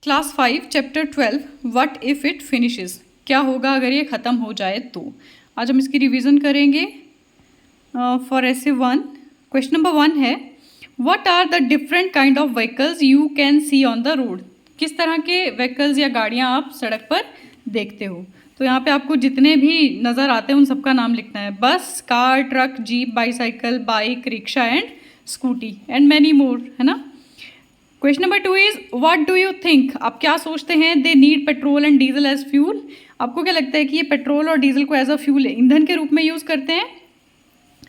Class 5 chapter 12 what if it finishes, क्या होगा अगर ये ख़त्म हो जाए तो। आज हम इसकी रिवीजन करेंगे। फॉर ऐसे 1 क्वेश्चन नंबर 1 है what are the different kind of vehicles you can see on the road. किस तरह के व्हीकल्स या गाड़ियाँ आप सड़क पर देखते हो। तो यहाँ पे आपको जितने भी नज़र आते हैं उन सबका नाम लिखना है। Bus, car, truck, jeep, bicycle, bike, rickshaw and scooty and many more, है ना। Question number 2 is what do you think, आप क्या सोचते हैं। They need petrol and diesel as fuel, आपको क्या लगता है कि ये पेट्रोल और डीजल को एज अ फ्यूल ईंधन के रूप में यूज़ करते हैं।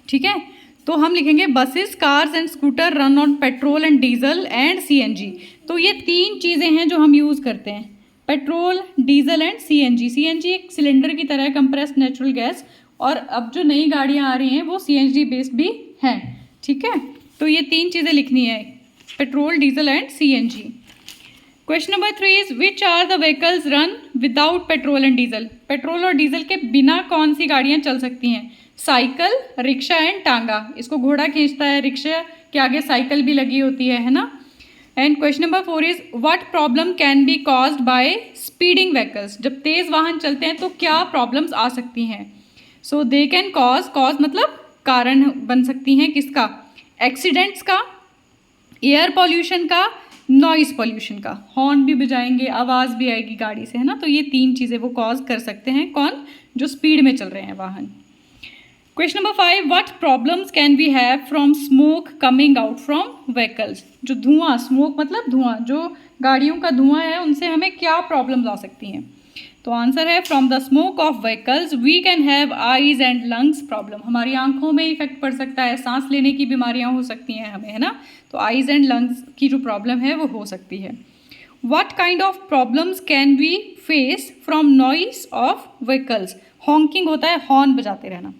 ठीक है, तो हम लिखेंगे buses, cars and scooter run on petrol and diesel and CNG. तो ये 3 चीज़ें हैं जो हम यूज़ करते हैं, petrol, diesel and CNG. CNG एक सिलेंडर की तरह है, कंप्रेस्ड नेचुरल गैस, और अब जो नई गाड़ियाँ आ रही हैं वो सीएनजी बेस्ड भी हैं। ठीक है, तो ये 3 चीज़ें लिखनी है, petrol, diesel and CNG. Question number 3 is which are the vehicles run without petrol and diesel. Petrol और डीजल के बिना कौन सी गाड़ियाँ चल सकती हैं। साइकिल, रिक्शा एंड टांगा। इसको घोड़ा खींचता है, रिक्शा के आगे साइकिल भी लगी होती है ना। And question number 4 is what problem can be caused by speeding vehicles. जब तेज़ वाहन चलते हैं तो क्या प्रॉब्लम्स आ सकती हैं। सो दे कैन कॉज मतलब कारण बन सकती हैं किसका, एक्सीडेंट्स का, एयर पॉल्यूशन का, नॉइज़ पॉल्यूशन का। हॉर्न भी बजाएंगे, आवाज़ भी आएगी गाड़ी से, है ना। तो ये 3 चीज़ें वो कॉज कर सकते हैं, कौन, जो स्पीड में चल रहे हैं वाहन। Question number 5 what problems can we have from smoke coming out from vehicles. जो धुआं, स्मोक मतलब धुआं, जो गाड़ियों का धुआं है उनसे हमें क्या प्रॉब्लम्स आ सकती हैं। तो आंसर है from the smoke of vehicles we can have eyes and lungs problem. हमारी आंखों में इफेक्ट पड़ सकता है, सांस लेने की बीमारियां हो सकती हैं हमें, है ना। तो आईज एंड लंग्स की जो प्रॉब्लम है वो हो सकती है। What kind of problems can we face from noise of vehicles. Honking होता है, हॉर्न बजाते रहना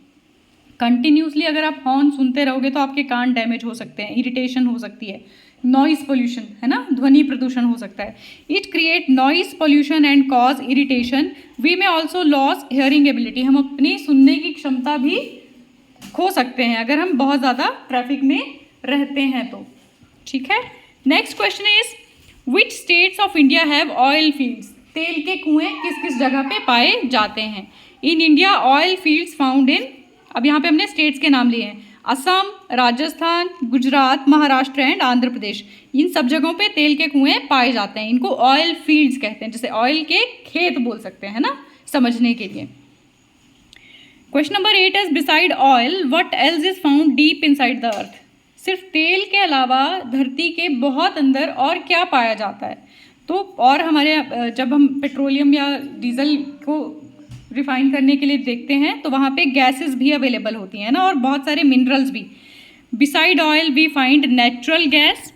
कंटिन्यूसली। अगर आप हॉर्न सुनते रहोगे तो आपके कान डैमेज हो सकते हैं, इरिटेशन हो सकती है। नॉइज़ पोल्यूशन, है ना, ध्वनि प्रदूषण हो सकता है। It create noise pollution and cause irritation. We may also loss hearing ability, हम अपनी सुनने की क्षमता भी खो सकते हैं अगर हम बहुत ज़्यादा ट्रैफिक में रहते हैं तो। ठीक है, next question is which states of India have oil fields. तेल के कुएँ किस किस जगह पे पाए जाते हैं। In India oil fields found in, अब यहाँ पे हमने स्टेट्स के नाम लिए हैं, असम, राजस्थान, गुजरात, महाराष्ट्र एंड आंध्र प्रदेश। इन सब जगहों पे तेल के कुएं पाए जाते हैं, इनको ऑयल फील्ड्स कहते हैं। जैसे ऑयल के खेत बोल सकते हैं, है ना, समझने के लिए। Question number 8 is beside oil what else is found deep inside the earth. सिर्फ तेल के अलावा धरती के बहुत अंदर और क्या पाया जाता है। तो और हमारे जब हम पेट्रोलियम या डीजल को रिफाइन करने के लिए देखते हैं तो वहाँ पे गैसेस भी अवेलेबल होती हैं ना, और बहुत सारे मिनरल्स भी। Beside oil we find natural gas,